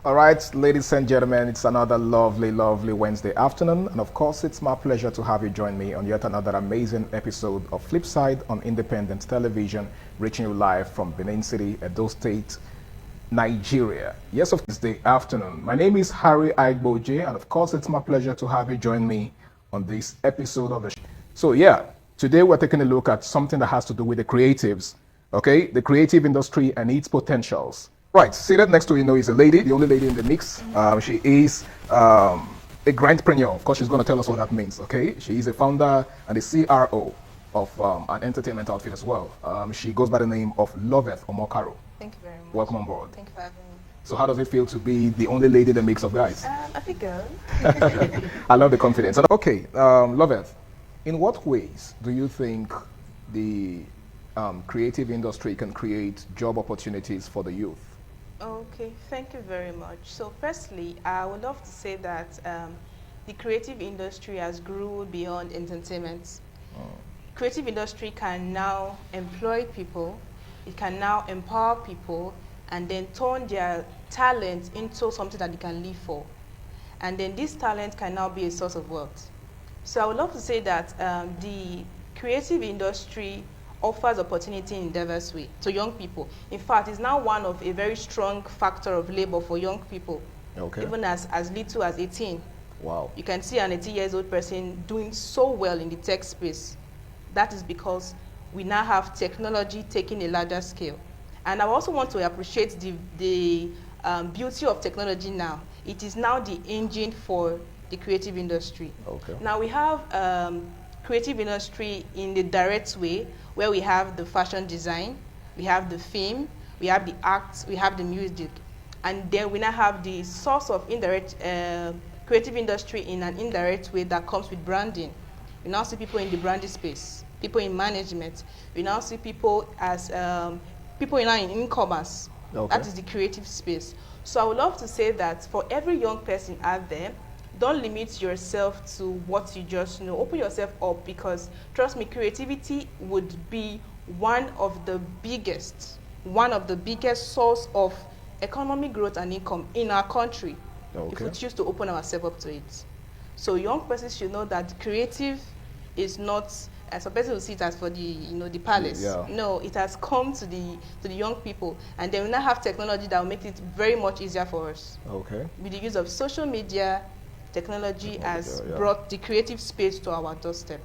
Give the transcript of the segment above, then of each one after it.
All right, ladies and gentlemen, it's another lovely, lovely Wednesday afternoon. And of course, it's my pleasure to have you join me on yet another amazing episode of Flipside on Independent Television, reaching you live from Benin City, Edo State, Nigeria. Yes, of course, Wednesday afternoon. My name is Harry Aigboje, and of course, it's my pleasure to have you join me on this episode of the show. So, yeah, today we're taking a look at something that has to do with the creatives, okay? The creative industry and its potentials. Right, seated next to is a lady, the only lady in the mix. She is a grantpreneur. Of course, she's going to tell us what that means, okay? She is a founder and the CRO of an entertainment outfit as well. She goes by the name of Loveth Omokaro. Thank you very much. Welcome on board. Thank you for having me. So how does it feel to be the only lady in the mix of guys? I feel good. I love the confidence. Okay, Loveth, in what ways do you think the creative industry can create job opportunities for the youth? Okay, thank you very much. So firstly, I would love to say that the creative industry has grew beyond entertainment. Creative industry can now employ people, it can now empower people, and then turn their talent into something that they can live for. And then this talent can now be a source of wealth. So I would love to say that the creative industry offers opportunity in diverse way to young people. In fact, it's now one of a very strong factor of labor for young people, even as little as 18. Wow. You can see an 18 years old person doing so well in the tech space. That is because we now have technology taking a larger scale. And I also want to appreciate the beauty of technology now. It is now the engine for the creative industry. Okay. Now we have creative industry in the direct way, where we have the fashion design, we have the film, we have the arts, we have the music. And then we now have the source of indirect creative industry in an indirect way that comes with branding. We now see people in the branding space, people in management. We now see people as people in e-commerce. Okay. That is the creative space. So I would love to say that for every young person out there, don't limit yourself to what you just know. Open yourself up, because trust me, creativity would be one of the biggest source of economic growth and income in our country, if we choose to open ourselves up to it. So young persons should know that creative is not, as some person will see it as for the the palace. Yeah. No, it has come to the young people, and they will now have technology that will make it very much easier for us. Okay. With the use of social media, technology has brought the creative space to our doorstep.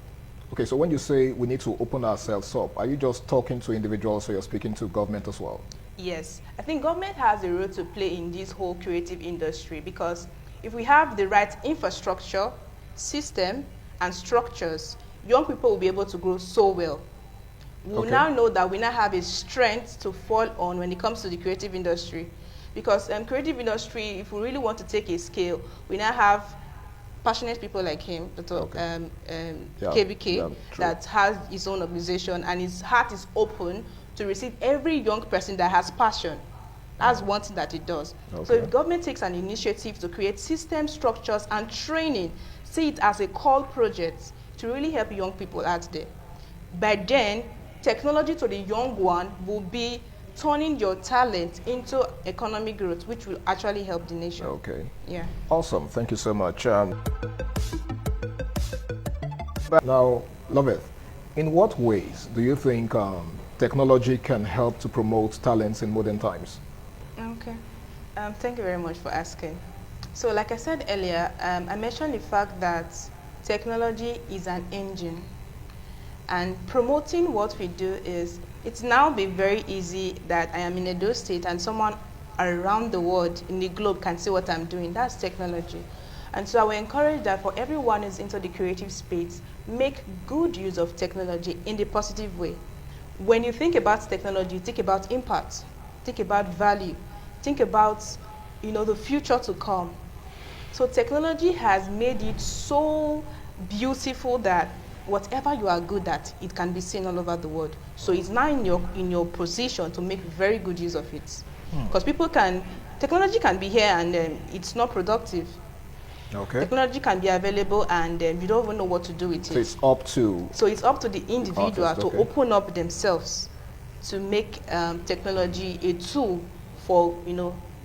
Okay, so when you say we need to open ourselves up, are you just talking to individuals or you're speaking to government as well? Yes, I think government has a role to play in this whole creative industry, because if we have the right infrastructure, system, and structures, young people will be able to grow so well. We will now know that we now have a strength to fall on when it comes to the creative industry. Because creative industry, if we really want to take a scale, we now have passionate people like him, Dr. KBK, that has his own organization, and his heart is open to receive every young person that has passion. That's one thing that it does. So if government takes an initiative to create system structures and training, see it as a call project to really help young people out there. By then, technology to the young one will be turning your talent into economic growth, which will actually help the nation. Okay. Yeah. Awesome. Thank you so much. Now, Loveth, in what ways do you think technology can help to promote talents in modern times? Okay. Thank you very much for asking. So like I said earlier, I mentioned the fact that technology is an engine. And promoting what we do is, it's now been very easy that I am in Edo State and someone around the world in the globe can see what I'm doing. That's technology. And so I will encourage that for everyone who's into the creative space, make good use of technology in the positive way. When you think about technology, think about impact, think about value, think about the future to come. So technology has made it so beautiful that whatever you are good at, it can be seen all over the world. So it's now in your position to make very good use of it. Because technology can be here and it's not productive. Okay. Technology can be available and you don't even know what to do with it. So it's up to the individual to open up themselves to make technology a tool for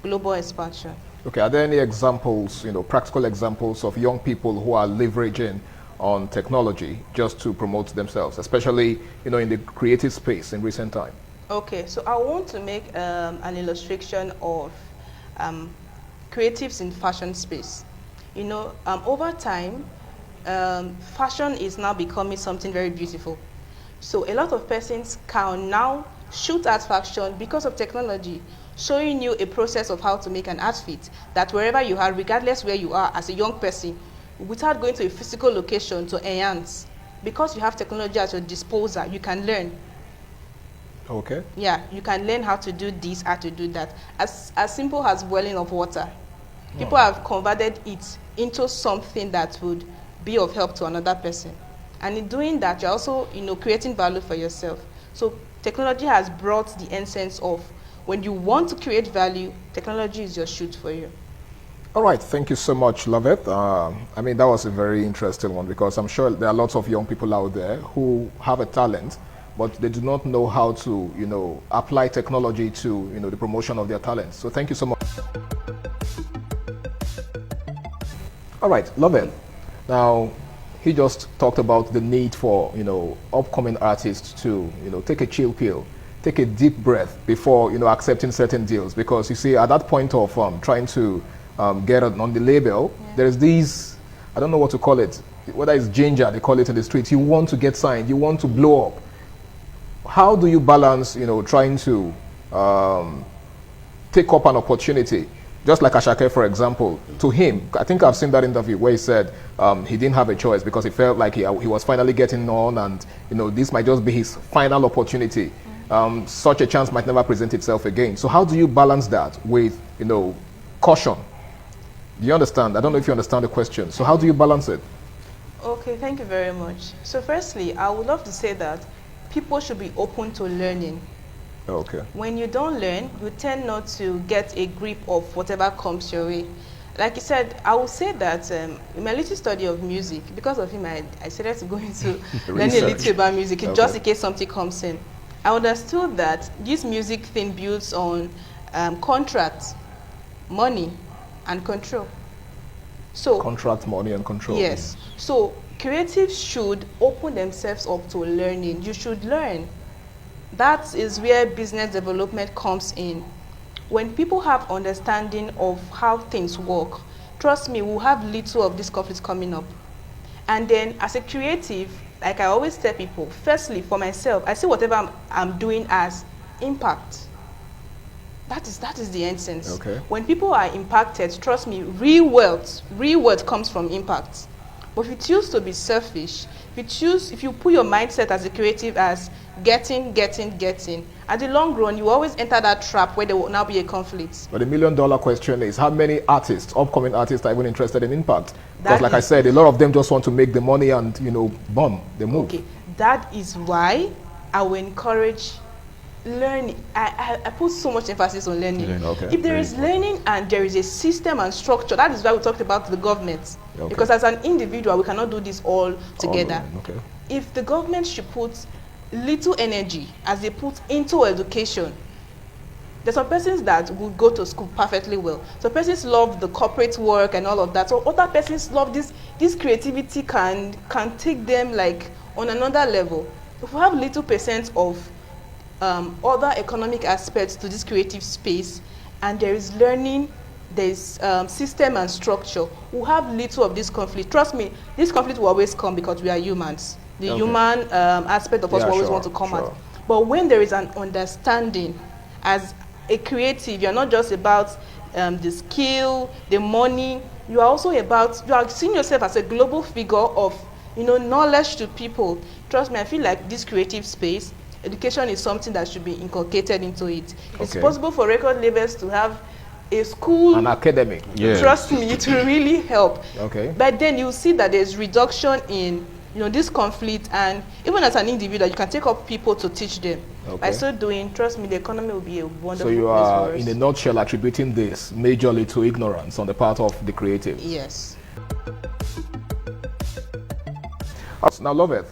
global expansion. Okay, are there any examples, practical examples of young people who are leveraging on technology just to promote themselves, especially, in the creative space in recent time? Okay, so I want to make an illustration of creatives in fashion space. Over time, fashion is now becoming something very beautiful. So a lot of persons can now shoot at fashion because of technology, showing you a process of how to make an outfit that wherever you are, regardless where you are as a young person, without going to a physical location to enhance, because you have technology at your disposal, you can learn. Okay. Yeah, you can learn how to do this, how to do that. As simple as boiling of water. People have converted it into something that would be of help to another person. And in doing that, you're also, creating value for yourself. So technology has brought the essence of when you want to create value, technology is your shoot for you. All right, thank you so much, Loveth. That was a very interesting one because I'm sure there are lots of young people out there who have a talent, but they do not know how to, apply technology to, the promotion of their talents. So thank you so much. All right, Loveth. Now, he just talked about the need for, upcoming artists to, take a chill pill, take a deep breath before, accepting certain deals. Because you see, at that point of trying to get on the label, there's these, I don't know what to call it, whether it's ginger, they call it in the streets. You want to get signed, you want to blow up. How do you balance, trying to take up an opportunity? Just like Ashake, for example, to him, I think I've seen that interview where he said he didn't have a choice because he felt like he was finally getting on and, this might just be his final opportunity. Such a chance might never present itself again. So how do you balance that with, caution? Do you understand? I don't know if you understand the question. So how do you balance it? Okay, thank you very much. So firstly, I would love to say that people should be open to learning. Okay. When you don't learn, you tend not to get a grip of whatever comes your way. Like you said, I would say that in my little study of music, because of him, I started to go into learning a little about music, just in case something comes in. I understood that this music thing builds on contract, money, and control. So contract, money, and control. Yes. So creatives should open themselves up to learning. You should learn. That is where business development comes in. When people have understanding of how things work, trust me, we'll have little of this conflict coming up. And then as a creative, like I always tell people, firstly, for myself, I see whatever I'm doing as impact. That is the essence. Okay. When people are impacted, trust me, real wealth comes from impact. But if you choose to be selfish, if you put your mindset as a creative as getting, at the long run, you always enter that trap where there will now be a conflict. But the million-dollar question is, how many upcoming artists are even interested in impact? Because like I said, a lot of them just want to make the money and, boom, they move. Okay, that is why I will encourage learning. I put so much emphasis on learning. Okay. If there is learning and there is a system and structure, that is why we talked about the government. Okay. Because as an individual, we cannot do this all together. Okay. If the government should put little energy as they put into education, there's some persons that will go to school perfectly well. Some persons love the corporate work and all of that. So other persons love this creativity can take them like on another level. If we have little percent of other economic aspects to this creative space, and there is learning, there is system and structure, we'll have little of this conflict. Trust me, this conflict will always come because we are humans. The human aspect of us will always want to come out. But when there is an understanding, as a creative, you're not just about the skill, the money, you are also about, you are seeing yourself as a global figure of, knowledge to people. Trust me, I feel like this creative space, education is something that should be inculcated into it. It's possible for record labels to have a school, an academy. Trust me, it will really help. Okay. But then you see that there's reduction in this conflict, and even as an individual, you can take up people to teach them. By so doing, trust me, the economy will be a wonderful place for us. So you are, in a nutshell, attributing this majorly to ignorance on the part of the creative. Yes. Now, Loveth,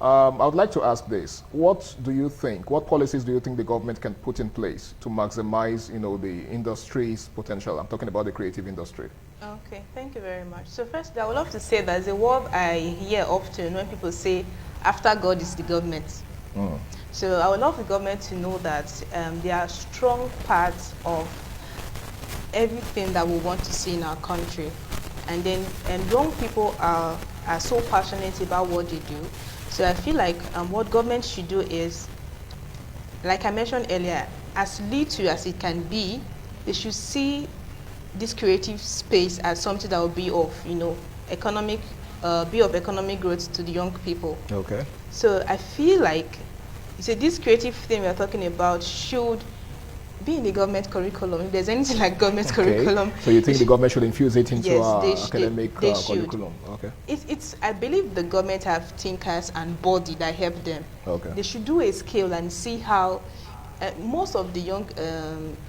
I would like to ask this. What do you think, what policies do you think the government can put in place to maximize, the industry's potential? I'm talking about the creative industry. Okay, thank you very much. So first, I would love to say there's a word I hear often when people say, after God is the government. Mm. So I would love the government to know that they are strong parts of everything that we want to see in our country. And then young people are so passionate about what they do. So I feel like what government should do is, like I mentioned earlier, as little as it can be, they should see this creative space as something that will be of, economic growth to the young people. Okay. So I feel like, this creative thing we're talking about should be in the government curriculum. If there's anything like government curriculum. So you think the government should infuse it into Yes, academic they should. curriculum? Okay. It's. I believe the government have thinkers and body that help them. Okay. They should do a scale and see how most of the young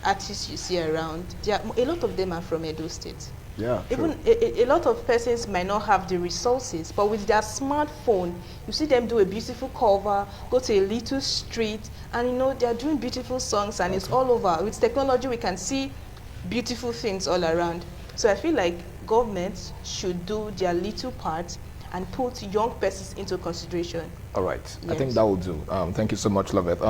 artists you see around, a lot of them are from Edo State. Yeah, Even a lot of persons might not have the resources, but with their smartphone, you see them do a beautiful cover, go to a little street, and they're doing beautiful songs, and it's all over. With technology, we can see beautiful things all around. So I feel like governments should do their little part and put young persons into consideration. All right. Yes. I think that will do. Thank you so much, Loveth.